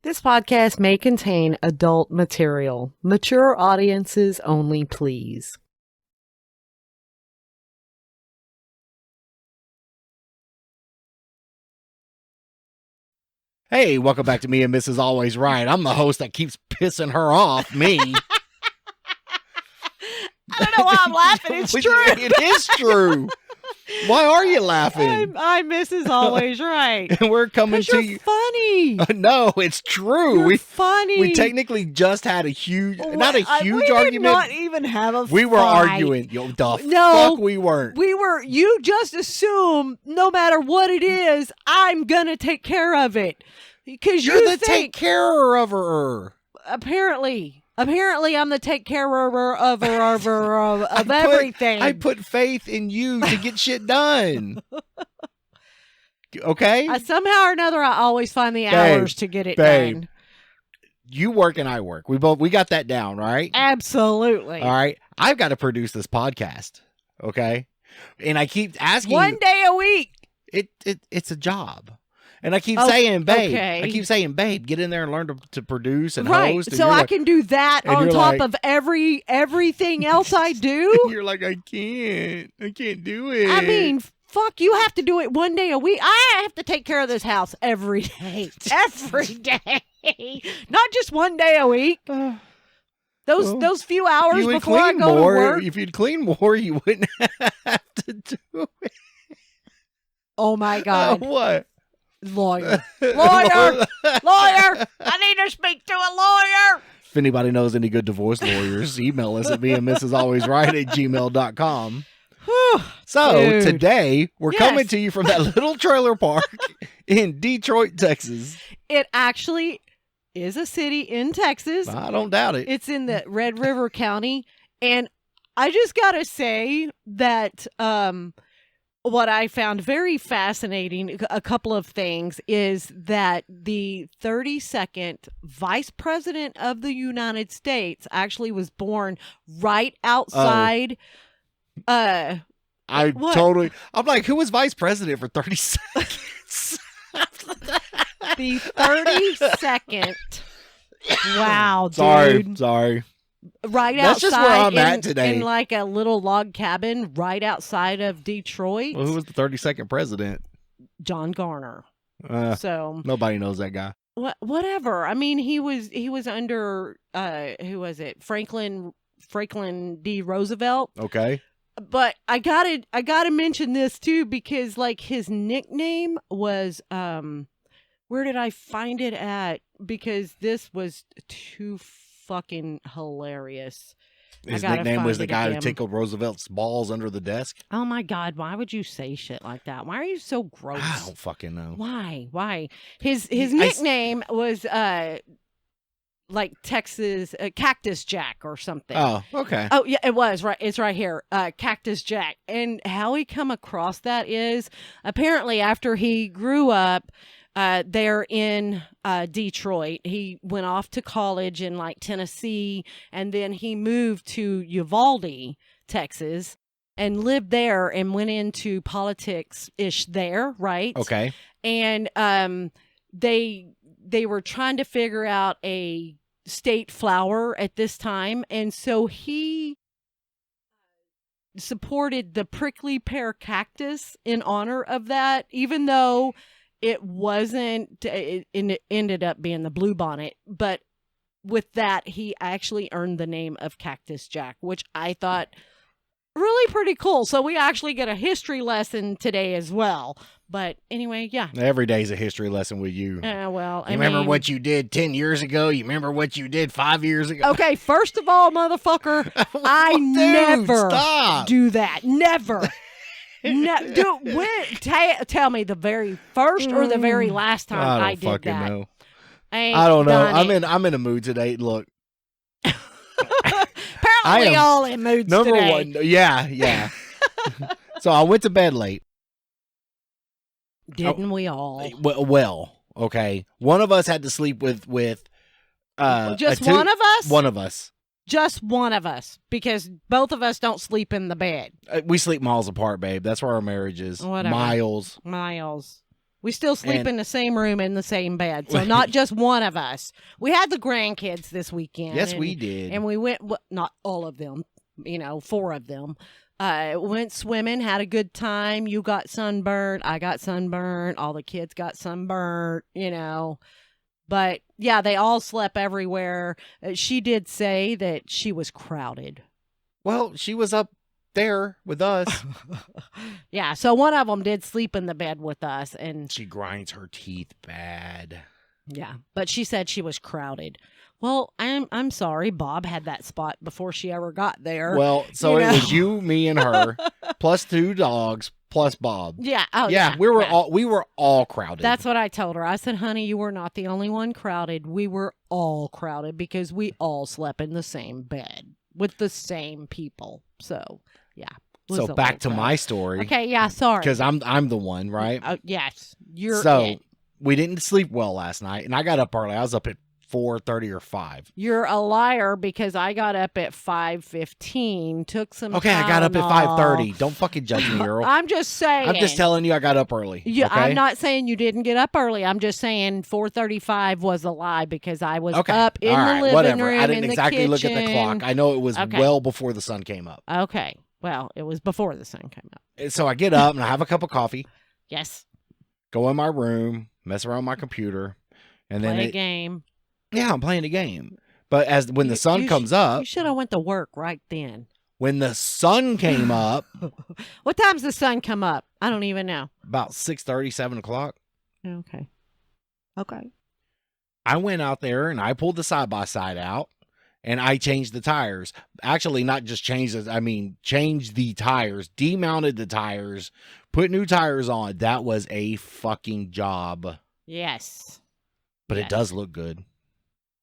This podcast may contain adult material. Mature audiences only, please. Hey, welcome back to Me and Mrs. Always Right. I'm the host that keeps pissing her off, me. I don't know why I'm laughing. It's true. It is true. Why are you laughing? I'm Mrs. Always Right. And we're coming to you're you. Funny. No, it's true. You're funny. We technically just had a huge, not a huge we argument. Did not even have a We were fight. arguing. Yo, the No, fuck we weren't. We were. You just assume no matter what it is, I'm gonna take care of it because You're the think, take care of her. Apparently, I'm the take care of everything. I put faith in you to get shit done. Okay? Somehow or another, I always find the hours to get it done. You work and I work. We got that down, right? Absolutely. All right. I've got to produce this podcast. Okay. And I keep asking one day a week. It's a job. And I keep saying, babe. Okay. I keep saying, babe, get in there and learn to produce and right. host. And so I can do that on top of everything else I do. You're like, I can't do it. I mean, fuck, you have to do it one day a week. I have to take care of this house every day. Every day. Not just one day a week. Those few hours before I go to work. If you'd clean more, you wouldn't have to do it. Oh, my God. What? Lawyer. I need to speak to a lawyer. If anybody knows any good divorce lawyers, email us at meandmrsalwaysright@gmail.com. So Dude. today we're coming to you from that little trailer park in Detroit, Texas. It actually is a city in Texas. I don't doubt it. It's in the Red River County. And I just got to say that what I found very fascinating, a couple of things, is that the 32nd Vice President of the United States actually was born right outside. I'm like, who was Vice President for 30 seconds? The 32nd. Wow, dude. Sorry. Right That's outside just where I'm at today. In like a little log cabin right outside of Detroit. Well, who was the 32nd president? John Garner. So nobody knows that guy. Whatever. I mean, he was under who was it? Franklin D. Roosevelt. Okay. But I gotta mention this too, because like his nickname was where did I find it at? Because this was too fucking hilarious. His nickname was the guy who tickled Roosevelt's balls under the desk. Oh my God! Why would you say shit like that? Why are you so gross? I don't fucking know. Why? His nickname was like Texas Cactus Jack or something. Oh, okay. Oh yeah, it was right. It's right here, Cactus Jack. And how he come across that is apparently after he grew up. There in Detroit. He went off to college in like Tennessee, and then he moved to Uvalde, Texas, and lived there and went into politics-ish there, right? Okay. And they were trying to figure out a state flower at this time, and so he supported the prickly pear cactus in honor of that, even though it wasn't, it ended up being the bluebonnet, but with that, he actually earned the name of Cactus Jack, which I thought really pretty cool. So we actually get a history lesson today as well. But anyway, yeah. Every day's a history lesson with you. Well, you remember what you did 10 years ago? You remember what you did 5 years ago? Okay, first of all, motherfucker, I never do that. Never. No, tell me the very first or the very last time I did that. Know. I don't know. I'm in a mood today. Look. Apparently we all in moods number today. One. Yeah. So I went to bed late. Didn't we all? Well, okay. One of us had to sleep with just one of us? One of us. Just one of us, because both of us don't sleep in the bed. We sleep miles apart, babe. That's where our marriage is. Whatever. Miles. We still sleep And- in the same room in the same bed. So not just one of us. We had the grandkids this weekend. Yes, we did. And we went, not all of them, 4 of them. Went swimming, had a good time. You got sunburned. I got sunburned. All the kids got sunburned, But yeah, they all slept everywhere. She did say that she was crowded. Well, she was up there with us. Yeah, so one of them did sleep in the bed with us, and She grinds her teeth bad. yeah, but she said she was crowded. Well, I'm sorry, Bob had that spot before she ever got there. Well, so You it know. was you, me, and her, plus 2 dogs, plus Bob. Yeah, oh yeah, we were all crowded. That's what I told her. I said, honey, you were not the only one crowded. We were all crowded because we all slept in the same bed with the same people. So, yeah. So back to my story. Okay, yeah, sorry. Because I'm the one, right? Yes, you're So it. we didn't sleep well last night, and I got up early. I was up at 4:30 or 5. You're a liar because I got up at 5:15, took some Okay, I got up at Tylenol. 5:30. Don't fucking judge me, Earl. I'm just saying. I'm just telling you I got up early. Yeah, okay? I'm not saying you didn't get up early. I'm just saying 4:35 was a lie because I was Okay. up in All the right, living whatever. room. I didn't in the exactly look at the kitchen. clock. I know it was Okay. well before the sun came up. Okay. Well, it was before the sun came up. And so I get up and I have a cup of coffee, Yes. go in my room, mess around my computer, and then Play a game. yeah, I'm playing a game. But when the sun comes up, You should have went to work right then. when the sun came up, What time's the sun come up? I don't even know. about 6:30, 7 o'clock, Okay. Okay. I went out there and I pulled the side-by-side out and I changed the tires. Actually, not just changed it, I mean, changed the tires, demounted the tires, put new tires on. That was a fucking job. Yes. But Yes. it does look good.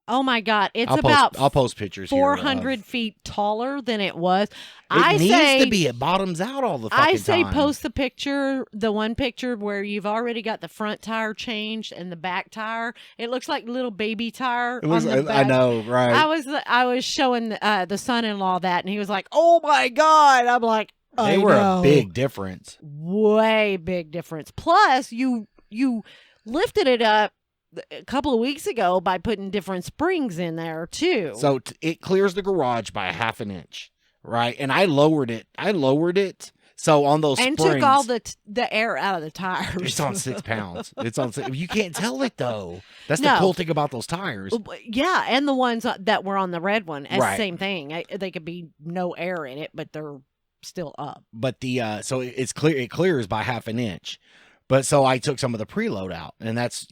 Oh my God! It's I'll post pictures here. 400 feet taller than it was. It needs to be. It bottoms out all the fucking I say time. post the one picture where you've already got the front tire changed and the back tire. It looks like little baby tire It looks, on the back. I know, right? I was showing the son-in-law that, and he was like, "Oh my God!" I'm like, They I were know. a big difference. Way big difference. Plus, you lifted it up a couple of weeks ago by putting different springs in there too. So it clears the garage by a half an inch, right? And I lowered it. So on those and springs, took all the air out of the tires. it's on 6 pounds. It's on. You can't tell it though. That's No. the cool thing about those tires. Yeah, and the ones that were on the red one, Right. same thing. They could be no air in it, but they're still up. But so it's clear. It clears by half an inch. But so I took some of the preload out, and that's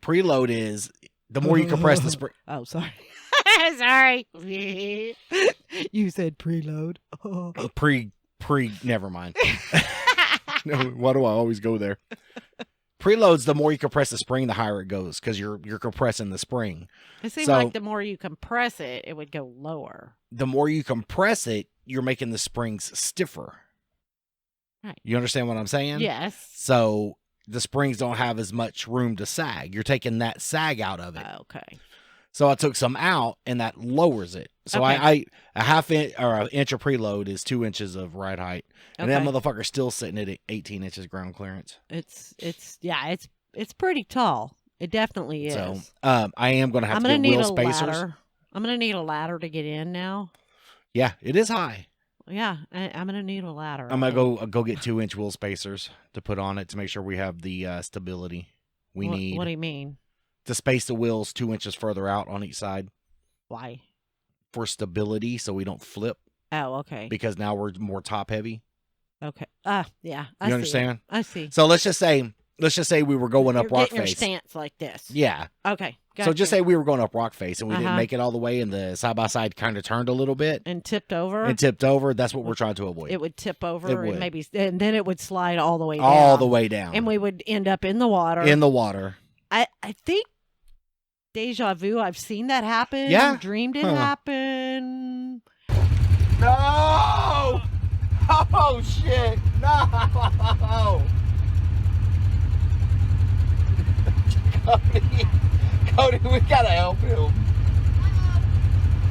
preload is the more you compress the spring. Oh, sorry. Sorry. You said preload. Never mind. No, why do I always go there? Preloads, the more you compress the spring, the higher it goes because you're compressing the spring. It seems So- like the more you compress it, it would go lower. The more you compress it, you're making the springs stiffer. Right. You understand what I'm saying? Yes. So the springs don't have as much room to sag. You're taking that sag out of it. Okay. So I took some out, and that lowers it. So Okay. I a half inch or an inch of preload is 2 inches of ride height, and that Okay. motherfucker's still sitting at 18 inches ground clearance. It's pretty tall. It definitely is. So I am going to have I'm to gonna get need wheel a spacers. ladder. I'm gonna need a ladder to get in now. Yeah, it is high. Yeah, I'm gonna need a ladder. I'm I gonna think. go get 2-inch wheel spacers to put on it to make sure we have the stability we need What do you mean? to space the wheels 2 inches further out on each side Why? for stability, so we don't flip Oh, okay. because now we're more top heavy. Okay. Yeah. I You see understand? it. I see. So let's just say we were going up You're rock getting your face. stance like this. Yeah. Okay. So just gotcha. say we were going up rock face and we didn't Uh-huh. make it all the way, and the side by side kind of turned a little bit and tipped over. and tipped over. That's what we're trying to avoid. It would tip over It and would. maybe, and then it would slide all the way down. all the way down and we would end up in the water. in the water. I think deja vu. I've seen that happen. Yeah? Dreamed it Huh. happen. No! Oh shit! No! Cody, we gotta help him.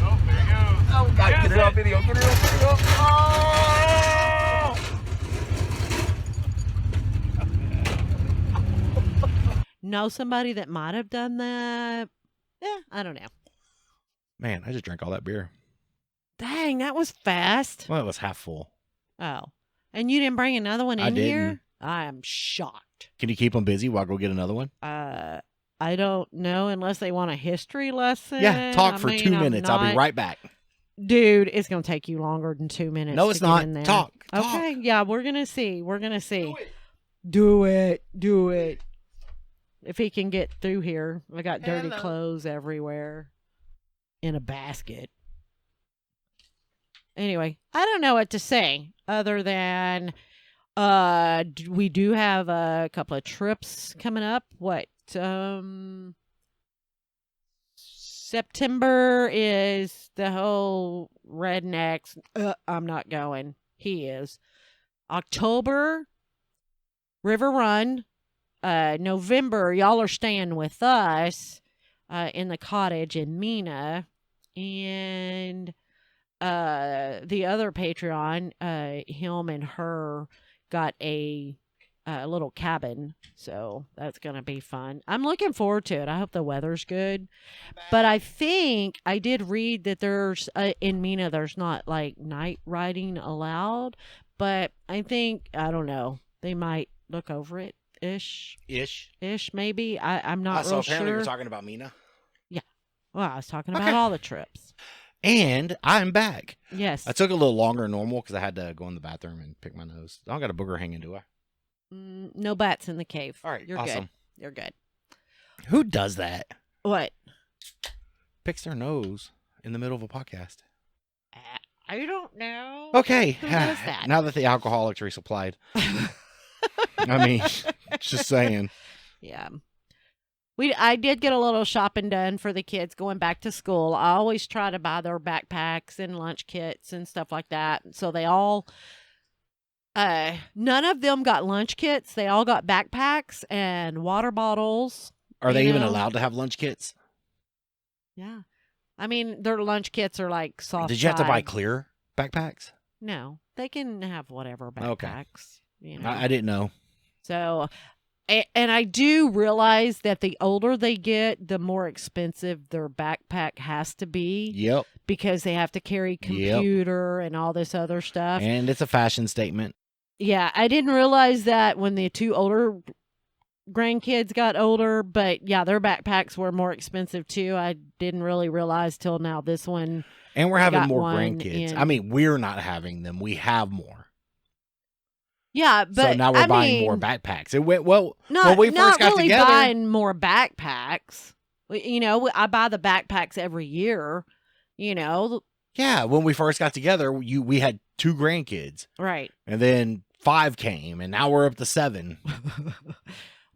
Oh, there he goes. Oh, we gotta get it on video. Get it on video. Oh! know somebody that might have done that. Yeah, I don't know. Man, I just drank all that beer. Dang, that was fast. Well, it was half full. Oh, and you didn't bring another one in I didn't. here? I am shocked. Can you keep them busy while I go get another one? I don't know unless they want a history lesson. Yeah, talk for 2 minutes. I'll be right back. Dude, it's going to take you longer than 2 minutes. No, it's to not. Get in there. Talk. Okay, yeah, we're going to see. We're going to see. Do it. If he can get through here. I got dirty clothes everywhere in a basket. Anyway, I don't know what to say other than we do have a couple of trips coming up. September is the whole rednecks. I'm not going. He is. October, River Run. November, y'all are staying with us in the cottage in Mina. And the other Patreon, him and her got a little cabin, so that's gonna be fun. I'm looking forward to it. I hope the weather's good. But I think I did read that there's in Mina there's not like night riding allowed, but I think I don't know, they might look over it ish maybe. I'm not so real apparently sure. we're talking about Mina. Yeah, well, I was talking about all the trips. And I'm back. Yes. I took a little longer than normal because I had to go in the bathroom and pick my nose. I don't got a booger hanging, do I? No bats in the cave. All right, you're awesome. good. You're good. Who does that? What? Picks their nose in the middle of a podcast. I don't know. Okay. Who does that? Now that the alcoholics resupplied. I mean, just saying. Yeah. I did get a little shopping done for the kids going back to school. I always try to buy their backpacks and lunch kits and stuff like that. So they all, none of them got lunch kits. They all got backpacks and water bottles. Are they even allowed to have lunch kits? Yeah. I mean, their lunch kits are like soft. Did you have to buy clear backpacks? No, they can have whatever backpacks. Okay. You know? I didn't know. So, and I do realize that the older they get, the more expensive their backpack has to be. Yep. Because they have to carry computer and all this other stuff. And it's a fashion statement. Yeah, I didn't realize that when the two older grandkids got older, but yeah, their backpacks were more expensive too. I didn't really realize till now this one. And we're having more grandkids. I mean, we're not having them. We have more. Yeah, but so now we're buying more backpacks. It went well when we first got together. Not really buying more backpacks. You know, I buy the backpacks every year. You know. Yeah, when we first got together, we had 2 grandkids, right? And then 5 came, and now we're up to 7.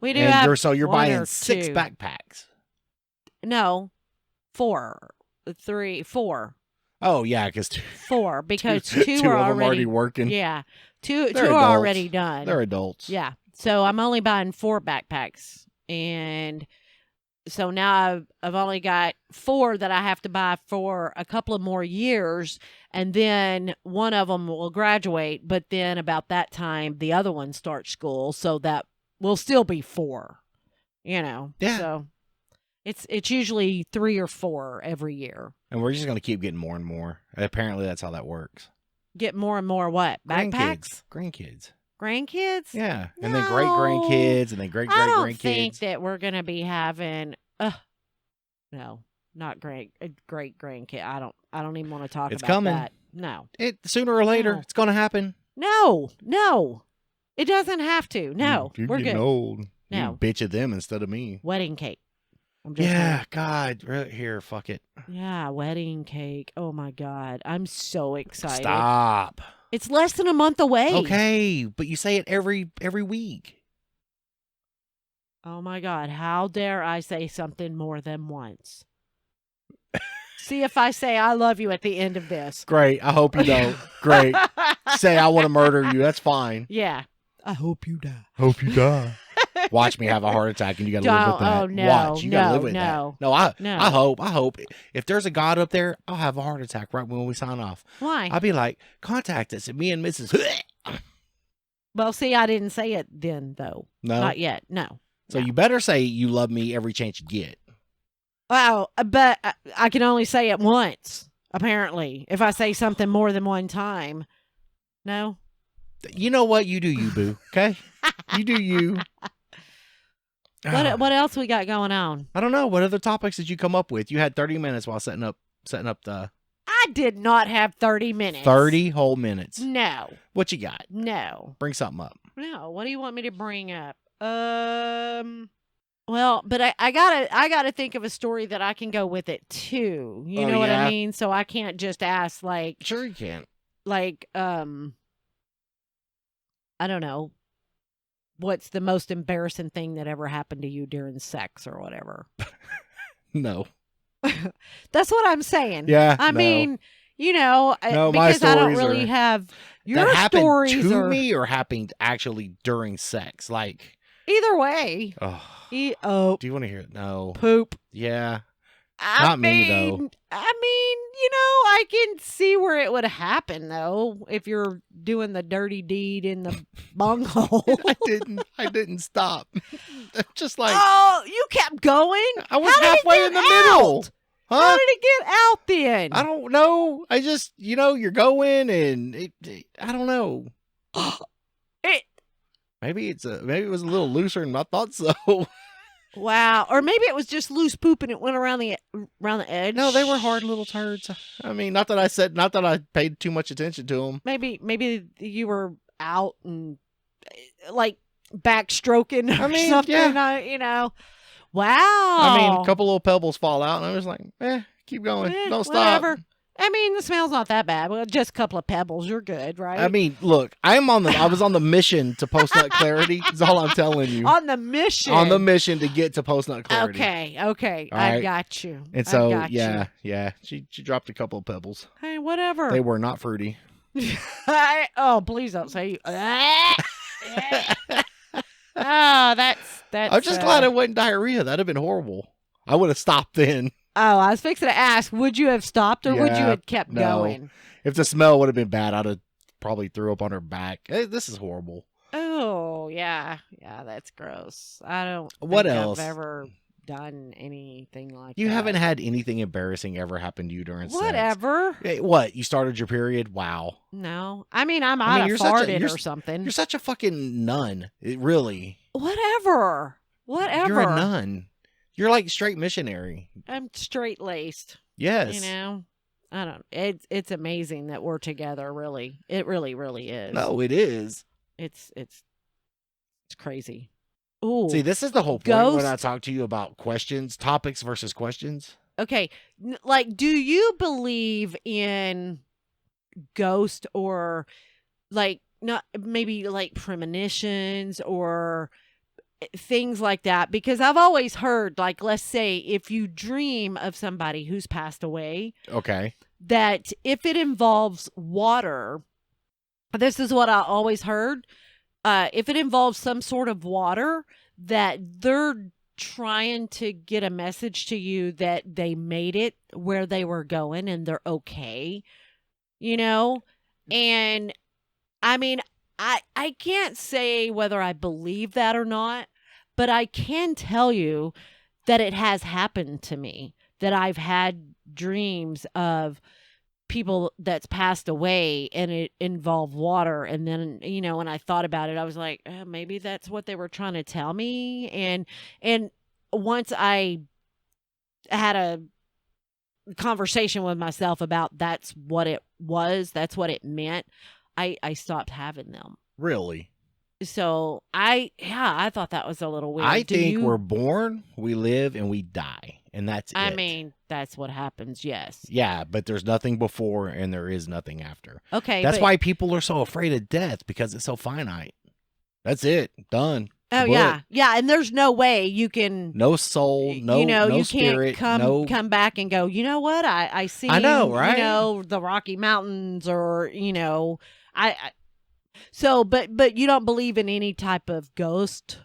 We do have. So you're buying 6 backpacks. No, 4, 3, 4. Oh yeah, because 4 because 2 are already working. Yeah. Two are already done. They're adults. Yeah. So I'm only buying 4 backpacks. And so now I've only got 4 that I have to buy for a couple of more years. And then one of them will graduate. But then about that time, the other one starts school. So that will still be 4. You know? Yeah. So it's usually 3 or 4 every year. And we're just going to keep getting more and more. Apparently that's how that works. Get more and more what? Backpacks? Grandkids. Grandkids? Yeah. No. And then great-grandkids, and then great-great-grandkids. I don't think that we're going to be having... no, not great-grandkid. I don't even want to talk about coming. that. No. Sooner or later, it's going to happen. No. It doesn't have to. No. You're we're getting good. old. No. You bitch at them instead of me. Wedding cake. I'm just saying. God. Right here, fuck it. Yeah, wedding cake. Oh, my God. I'm so excited. Stop. It's less than a month away. Okay, but you say it every week. Oh, my God. How dare I say something more than once? See if I say I love you at the end of this. Great. I hope you don't. Great. Say I want to murder you. That's fine. Yeah. I hope you die. Hope you die. Watch me have a heart attack and you got to live with that. Oh, no. Watch. You got to live with that. No, I hope. If there's a God up there, I'll have a heart attack right when we sign off. Why? I'll be like, contact us at me and Mrs. Well, see, I didn't say it then, though. No. Not yet. No. So No. you better say you love me every chance you get. Wow, but I can only say it once, apparently. If I say something more than one time. No? You know what? You do you, boo. Okay? You do you. What else we got going on? I don't know. What other topics did you come up with? You had 30 minutes while setting up the I did not have 30 minutes. 30 whole minutes. No. What you got? No. Bring something up. No. What do you want me to bring up? Well, but I gotta think of a story that I can go with it too. You Oh, know what I yeah? mean? So I can't just ask Sure you can. I don't know. What's the most embarrassing thing that ever happened to you during sex or whatever? No. That's what I'm saying. Yeah. I no. mean, you know, No, my because I don't stories really have your that happened stories to are me or happened actually during sex. Like, either way. oh, do you want to hear it? No. Poop. Yeah. I Not me, though. I mean, you know, I can see where it would happen though if you're doing the dirty deed in the bunghole. I didn't stop. Just like, Oh, you kept going? I was How did it halfway get in the middle. out? Huh? How did it get out then? I don't know. I just, you're going and I don't know. It Maybe it was a little looser than I thought so. Wow, or maybe it was just loose poop and it went around the edge. No, they were hard little turds. I mean, not that I paid too much attention to them. Maybe you were out and like backstroking or I mean, something. yeah. Wow. I mean, a couple little pebbles fall out, and I was like, keep going, don't stop. Whatever. I mean, the smell's not that bad. Well, just a couple of pebbles, you're good, right? I mean, look, I was on the mission to post nut clarity. Is all I'm telling you. On the mission. On the mission to get to post nut clarity. Okay, All I right. got you. And so, I got you. yeah, she dropped a couple of pebbles. Hey, whatever. They were not fruity. Oh, please don't say. Oh, that's. I'm just glad it wasn't diarrhea. That'd have been horrible. I would have stopped then. Oh, I was fixing to ask, would you have stopped or would you Yeah, have kept no. going? If the smell would have been bad, I'd have probably threw up on her back. This is horrible. Oh, yeah. Yeah, that's gross. I don't What think else? I've ever done anything like You that. haven't had anything embarrassing ever happen to you during sex? Whatever. Hey, what? You started your period? Wow. No. I mean, I might I mean, have you're such a- farted you're- or something. You're such a fucking nun. Really. Whatever. You're a nun. You're like straight missionary. I'm straight laced. Yes. You know? I don't. It's amazing that we're together. Really, it really, really is. No, it is. It's crazy. Ooh. See, this is the whole point Ghost. when I talk to you about questions, topics versus questions. Okay, like, do you believe in ghost or like not maybe like premonitions or things like that? Because I've always heard, like, let's say if you dream of somebody who's passed away, Okay. that if it involves water, this is what I always heard. If it involves some sort of water, that they're trying to get a message to you that they made it where they were going and they're okay, you know? And I mean, I can't say whether I believe that or not, but I can tell you that it has happened to me, that I've had dreams of people that's passed away and it involved water. And then, you know, when I thought about it, I was like, maybe that's what they were trying to tell me. And once I had a conversation with myself about that's what it was, that's what it meant, I stopped having them. Really? So I thought that was a little weird. I think we're born, we live, and we die. And that's it. I mean, that's what happens, yes. Yeah, but there's nothing before and there is nothing after. Okay. That's why people are so afraid of death, because it's so finite. That's it. Done. Oh, yeah. Yeah, and there's no way you can... No soul, no, you know, no you spirit, can't come back and go, you know what? I see, I know, right? You know, the Rocky Mountains or, you know, so, but you don't believe in any type of ghost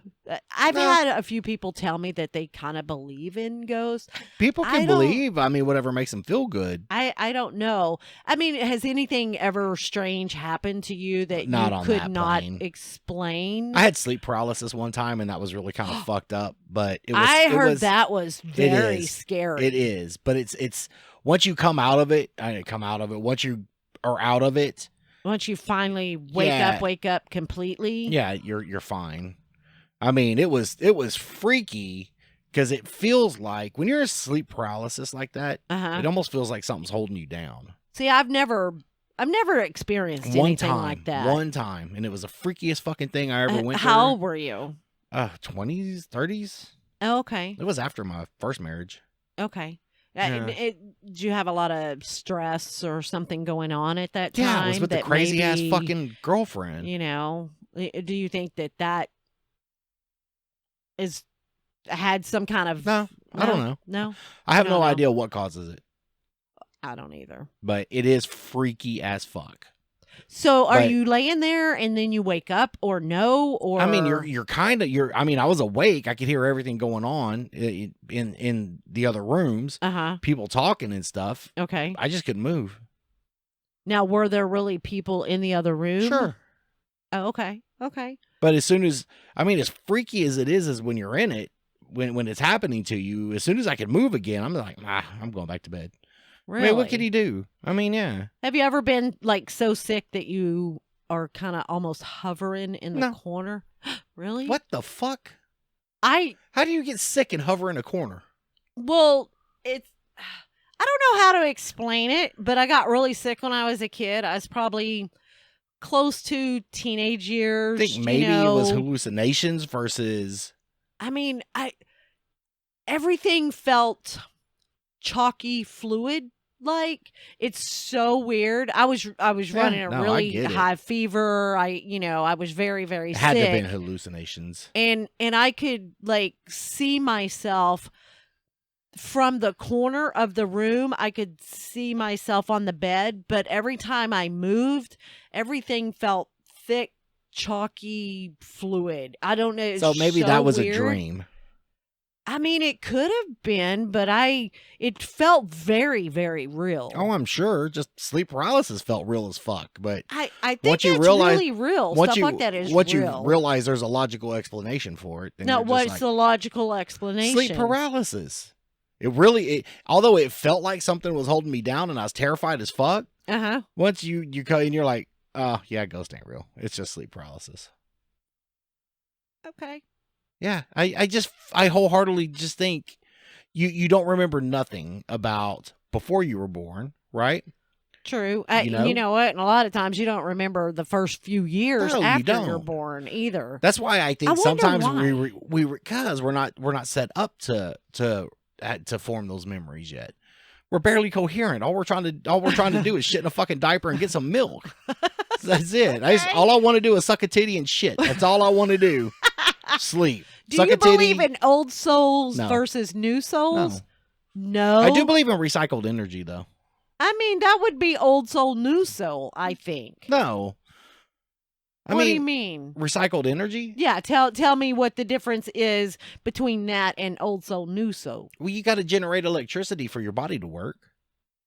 I've No. had a few people tell me that they kind of believe in ghosts. People I can don't- believe. I mean, whatever makes them feel good. I don't know. I mean, has anything ever strange happened to you that Not you on could that not plane. explain? I had sleep paralysis one time, and that was really kind of fucked up. But it was. I heard it was, that was very is. scary. It is, but it's once you come out of it. Once you are out of it, Once you finally wake up completely. yeah, you're fine. I mean, it was freaky because it feels like when you're in sleep paralysis like that, Uh-huh. it almost feels like something's holding you down. See, I've never experienced anything like that. One time, and it was the freakiest fucking thing I ever went through. How old were you? 20s, 30s. Oh, okay. It was after my first marriage. Okay. Yeah. Did you have a lot of stress or something going on at that time? Yeah, it was with the that crazy ass maybe, fucking girlfriend. You know, do you think that had some kind of? No, I don't know. No, I have don't no know. idea what causes it, I don't either. but it is freaky as fuck. So, are But- you laying there and then you wake up, or no? Or I mean, you're kind of I mean, I was awake. I could hear everything going on in the other rooms, people talking and stuff. Okay. I just couldn't move. Now, were there really people in the other room? Sure, Oh, okay. Okay. but as soon as as freaky as it is when you're in it, when it's happening to you, as soon as I could move again, I'm like, I'm going back to bed. Really? I mean, what could he do? I mean, yeah. Have you ever been like so sick that you are kind of almost hovering in the No. corner? Really? What the fuck? How do you get sick and hover in a corner? Well, it's I don't know how to explain it, but I got really sick when I was a kid. I was probably close to teenage years. I think maybe it was hallucinations versus. I mean, everything felt chalky fluid. Like, it's so weird. I was running a no, I really get it. high fever. I was very, very It sick. had to have been hallucinations. And I could like see myself from the corner of the room. I could see myself on the bed, but every time I moved, everything felt thick, chalky fluid. I don't know. It's So maybe so that was weird. a dream. I mean, it could have been, but it felt very, very real. Oh, I'm sure. Just sleep paralysis felt real as fuck. But I think once you it's realize- really real. once Stuff you like that is once real. you realize there's a logical explanation for it, then Now, you're just what's like, the logical explanation? sleep paralysis. Although it felt like something was holding me down and I was terrified as fuck. Uh-huh. Once you cut and you're like, oh yeah, ghost ain't real. It's just sleep paralysis. Okay. Yeah, I wholeheartedly just think you don't remember nothing about before you were born, right? True. You know? What? And a lot of times you don't remember the first few years No, you after you're don't. born either. That's why I think I wonder sometimes why. we because we're not set up to form those memories yet. We're barely coherent. All we're trying to do is shit in a fucking diaper and get some milk. That's it. All I want to do is suck a titty and shit. That's all I want to do. Sleep. Do Suck you a titty. believe in old souls No. versus new souls? No. No. I do believe in recycled energy, though. I mean, that would be old soul, new soul, I think. No. What do you mean? Recycled energy? Yeah, tell me what the difference is between that and old soul, new soul. Well, you got to generate electricity for your body to work.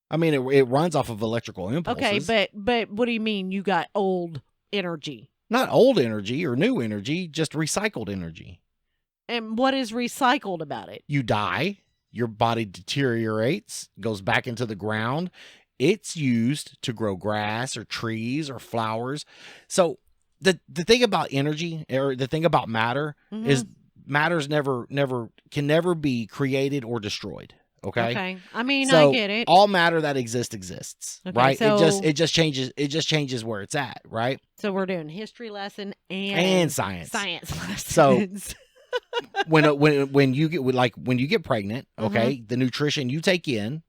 I mean, it runs off of electrical impulses. Okay, but what do you mean you got old energy? Not old energy or new energy, just recycled energy. And what is recycled about it? You die, your body deteriorates, goes back into the ground. It's used to grow grass or trees or flowers. So the thing about energy or the thing about matter is matter's can never be created or destroyed. Okay. I mean, So I get it. all matter that exists, Okay, right? so- it just changes where it's at, right? So we're doing history lesson And science. Science So- lessons. when you get pregnant, okay, the nutrition you take in,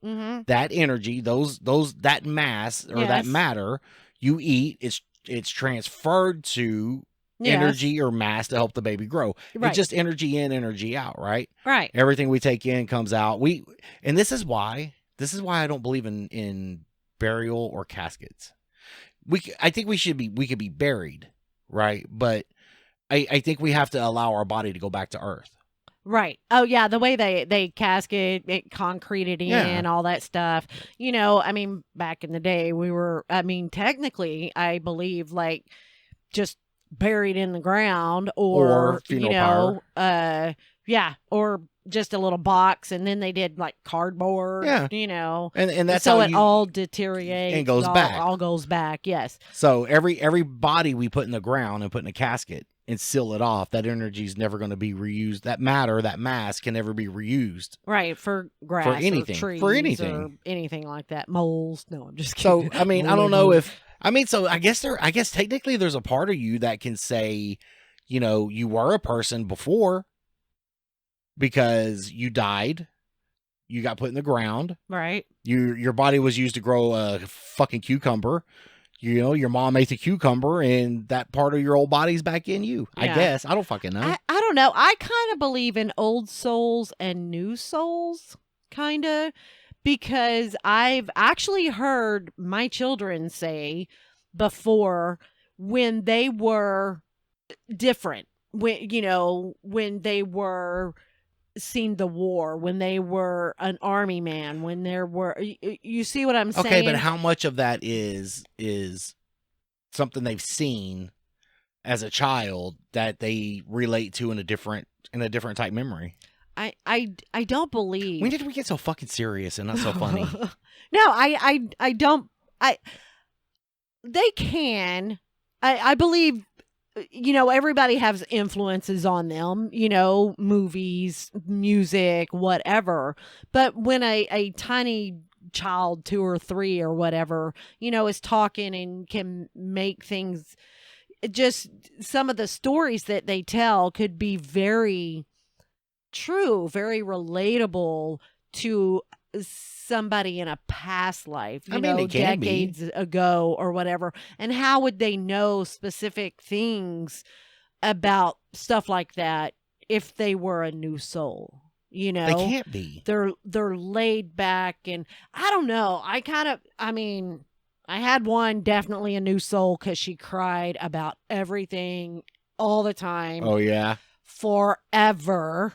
that energy, that mass or that Yes. matter you eat, it's transferred to Yes. energy or mass to help the baby grow. Right. It's just energy in, energy out, right? Right. Everything we take in comes out. And this is why I don't believe in burial or caskets. I think we could be buried, right? But I think we have to allow our body to go back to Earth. Right. Oh yeah, the way they casket it, concrete it in, Yeah. all that stuff. I mean, back in the day, technically, I believe like just buried in the ground, Or or funeral pyre. yeah, or just a little box, and then they did like cardboard. Yeah. And that's so how it all deteriorates and goes back. All goes back. Yes. So every body we put in the ground and put in a casket and seal it off, that energy is never going to be reused. That matter, that mass can never be reused. Right, for grass, For anything. or trees, For anything. or anything like that. Moles. No, I'm just kidding. So I mean, I don't know if so I guess technically there's a part of you that can say, you were a person before because you died, you got put in the ground, right? Your body was used to grow a fucking cucumber. Your mom ate the cucumber, and that part of your old body's back in you. Yeah. I guess. I don't fucking know. I don't know. I kind of believe in old souls and new souls, kind of, because I've actually heard my children say before, when they were different, when they were seen the war, when they were an army man, when there were, you see what I'm saying? Okay, but how much of that is something they've seen as a child that they relate to in a different type memory? I don't believe. When did we get so fucking serious and not so funny? No, I don't. They can. I believe. Everybody has influences on them, movies, music, whatever. But when a tiny child, 2 or 3 or whatever, is talking and can make things, just some of the stories that they tell could be very true, very relatable to somebody in a past life, decades ago or whatever. And how would they know specific things about stuff like that if they were a new soul? They can't be. They're laid back, and I don't know. I had one, definitely a new soul, because she cried about everything all the time. Oh yeah, forever.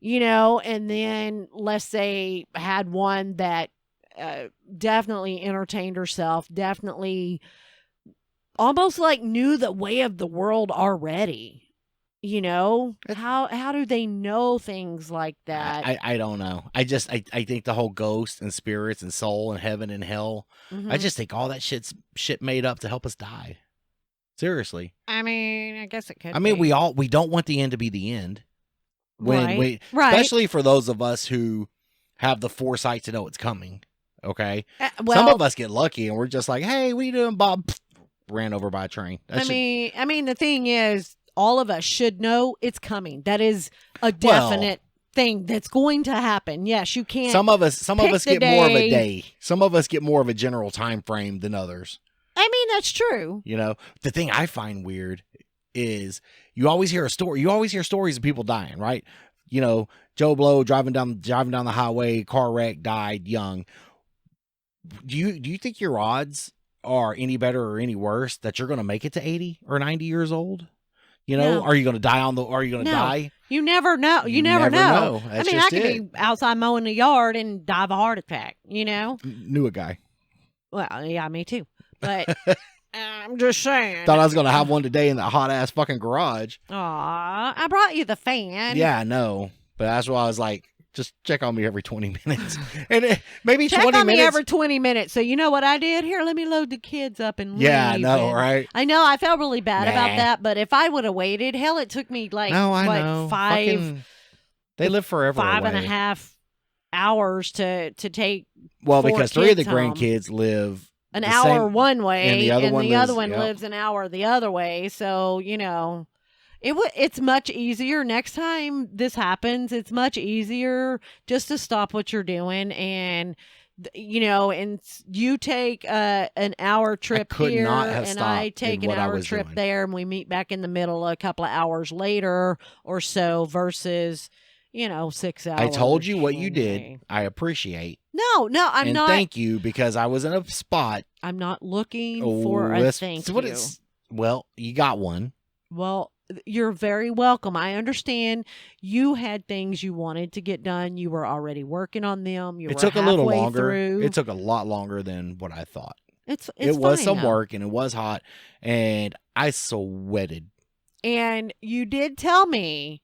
And then let's say had one that definitely entertained herself, definitely almost like knew the way of the world already. How do they know things like that? I don't know. I think the whole ghost and spirits and soul and heaven and hell, I just think all that shit's made up to help us die. Seriously. I guess it could. We don't want the end to be the end. Right. Especially for those of us who have the foresight to know it's coming. Okay. Well, some of us get lucky and we're just like, hey, what are you doing, Bob? Ran over by a train. The thing is, all of us should know it's coming. That is a definite thing that's going to happen. Yes, you can't. Some of us get more of a day. Some of us get more of a general time frame than others. That's true. The thing I find weird is you always hear a story. You always hear stories of people dying, right? Joe Blow driving down the highway, car wreck, died young. Do you think your odds are any better or any worse that you're going to make it to 80 or 90 years old? No. Are you going to die are you going to die? You never know. You never know. I could be outside mowing the yard and die of a heart attack, Knew a guy. Well, yeah, me too. But I'm just saying. Thought I was going to have one today in that hot ass fucking garage. Aw, I brought you the fan. Yeah, I know. But that's why I was like, just check on me every 20 minutes. And maybe check 20 on minutes. Me every 20 minutes. So you know what I did? Here, let me load the kids up and leave. Yeah, I know, right? I know. I felt really bad about that. But if I would have waited, hell, it took me like, know. They live forever. 5.5 hours to take. Well, because 3 of the home. grandkids live an hour one way, and the other one lives an hour the other way. So, it's much easier next time this happens. It's much easier just to stop what you're doing and you take an hour trip here and I take an hour trip there, and we meet back in the middle a couple of hours later or so versus 6 hours. I told you what you did. I appreciate. No, I'm not. Thank you, because I was in a spot. I'm not looking for a thank you. Well, you got one. Well, You're very welcome. I understand you had things you wanted to get done. You were already working on them. You It were took a little halfway longer. through. It took a lot longer than what I thought. It's It was fine, some though. work, and it was hot, and I sweated. And you did tell me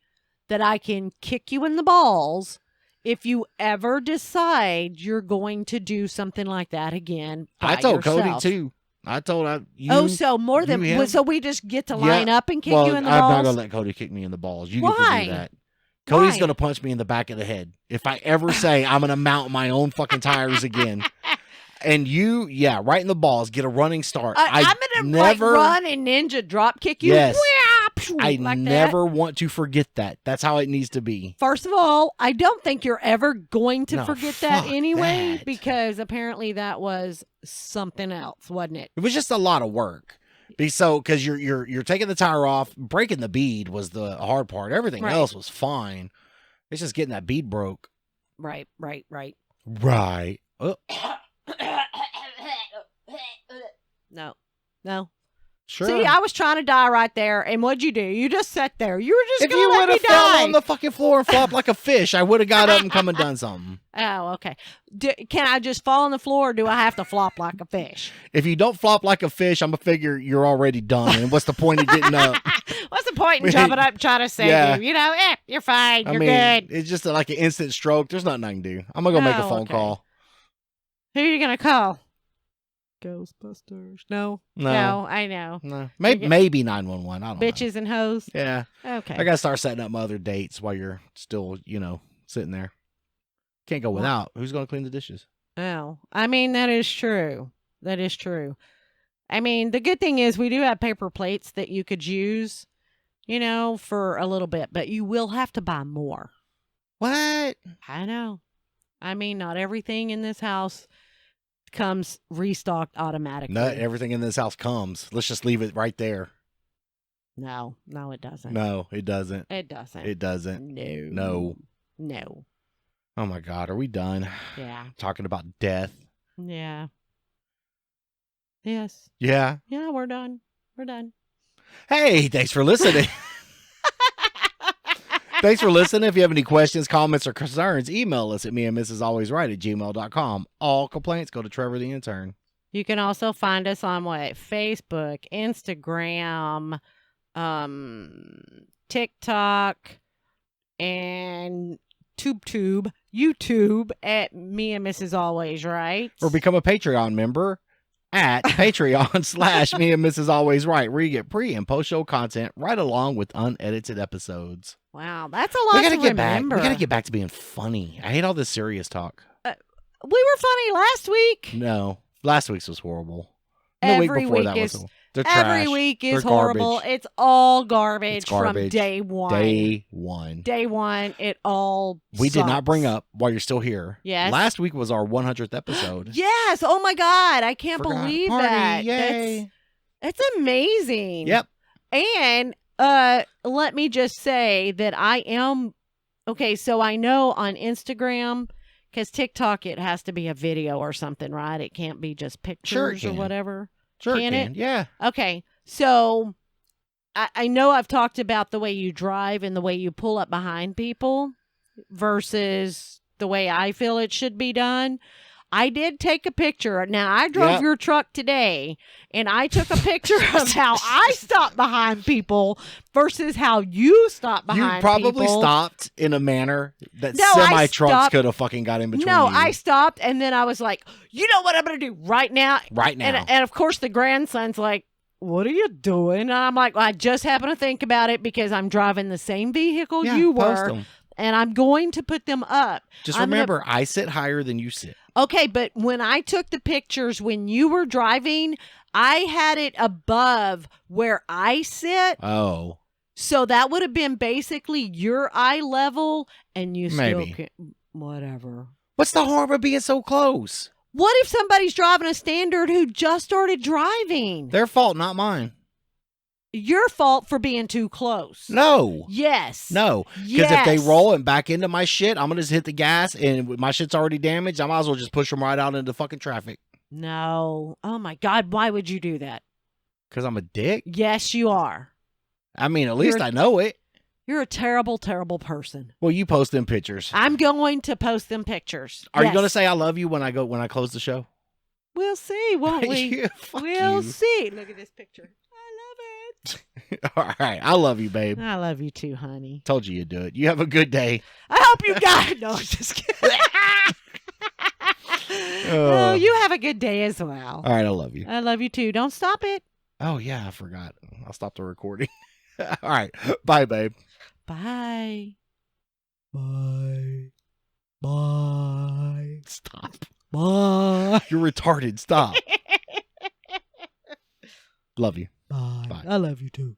that I can kick you in the balls if you ever decide you're going to do something like that again. I told yourself. Cody too. I told you. Oh, so more than him. so we just get to line up and kick you in the I'm balls? not gonna let Cody kick me in the balls. You get to Why? do that. Cody's Why? gonna punch me in the back of the head if I ever say I'm gonna mount my own fucking tires again. And you, right in the balls, get a running start. I'm gonna never run and ninja drop kick you. Yes. I Like never want to forget that. That's how it needs to be. First of all, I don't think you're ever going to No, forget that fuck anyway, that. because apparently that was something else, wasn't it? It was just a lot of work. Because you're taking the tire off, breaking the bead was the hard part. Everything Right. else was fine. It's just getting that bead broke. Right. Right. Oh, No. sure. See, I was trying to die right there, and what'd you do? You just sat there. You were just If gonna you let would me have fell die. on the fucking floor and flopped like a fish, I would have got up and come and done something. Oh, okay. Can I just fall on the floor, or do I have to flop like a fish? If you don't flop like a fish, I'm gonna figure you're already done. And what's the point of getting up? What's the point in jumping up trying to save Yeah. you? You know, you're fine. I You're mean, good. it's just like an instant stroke. There's nothing I can do. I'm gonna go make a Oh, phone okay. call. Who are you gonna call? Ghostbusters. No, I know. No. Maybe 911. I don't know. Bitches and hoes. Yeah. Okay. I gotta start setting up my other dates while you're still, sitting there. Can't go without. Who's gonna clean the dishes? Oh, I mean, that is true. That is true. I mean, the good thing is we do have paper plates that you could use, for a little bit, but you will have to buy more. What? I know. I mean, not everything in this house comes restocked automatically. Not everything in this house comes. Let's just leave it right there. No, it doesn't. No, it doesn't. It doesn't. It doesn't. No. Oh my God, are we done? Yeah. Talking about death. Yeah. Yes. Yeah. Yeah, we're done. We're done. Hey, thanks for listening. Thanks for listening. If you have any questions, comments, or concerns, email us at meandmrsalwaysright@gmail.com. All complaints go to Trevor the Intern. You can also find us on Facebook, Instagram, TikTok, and YouTube at Me and Mrs. Always Right. Or become a Patreon member at Patreon/Me and Mrs. Always Right, where you get pre and post show content right along with unedited episodes. Wow, that's a lot to remember. We gotta get back to being funny. I hate all this serious talk. We were funny last week. No, last week's was horrible. And the Every week before week that is was they're every trash. week is They're horrible. garbage. It's all garbage, It's garbage. from day one. Day one. Day one, it all We did not sucks. bring up while you're still here. Yes. Last week was our 100th episode. Yes. Oh my God, I can't Forgot. believe Party, that. Yay. That's amazing. Yep. And let me just say that I am okay. So I know on Instagram, because TikTok, it has to be a video or something, right? It can't be just pictures or can. whatever. Sure Can can. it? Yeah. Okay. So I know I've talked about the way you drive and the way you pull up behind people versus the way I feel it should be done. I did take a picture. Now, I drove Yep. your truck today, and I took a picture of how I stopped behind people versus how you stopped behind You probably people. stopped in a manner that No, I semi-trucks stopped- could have fucking got in between No, you. I stopped, and then I was like, you know what I'm going to do right now? Right now. And of course, the grandson's like, what are you doing? And I'm like, well, I just happened to think about it because I'm driving the same vehicle Yeah, you post were, 'em. and I'm going to put them up. Just I'm gonna- remember, I sit higher than you sit. Okay, but when I took the pictures when you were driving, I had it above where I sit. Oh. So that would have been basically your eye level, and you Maybe. still can't. Whatever. What's the harm of being so close? What if somebody's driving a standard who just started driving? Their fault, not mine. Your fault for being too close. No. Yes. No. Because Yes. if they roll and back into my shit, I'm going to just hit the gas, and my shit's already damaged. I might as well just push them right out into fucking traffic. No. Oh my God. Why would you do that? Because I'm a dick? Yes, you are. I mean, at least I know it. You're a terrible, terrible person. Well, you post them pictures. I'm going to post them pictures. Are you going to say I love you when I close the show? We'll see, won't we? We'll see. Look at this picture. I love it. All right. I love you, babe. I love you too, honey. Told you you'd do it. You have a good day. I hope you guys. No, I'm just kidding. Oh, you have a good day as well. All right. I love you. I love you too. Don't stop it. Oh, yeah. I forgot. I'll stop the recording. All right. Bye, babe. Bye. Bye. Bye. Stop. Bye. You're retarded. Stop. Love you. Bye. Bye. I love you too.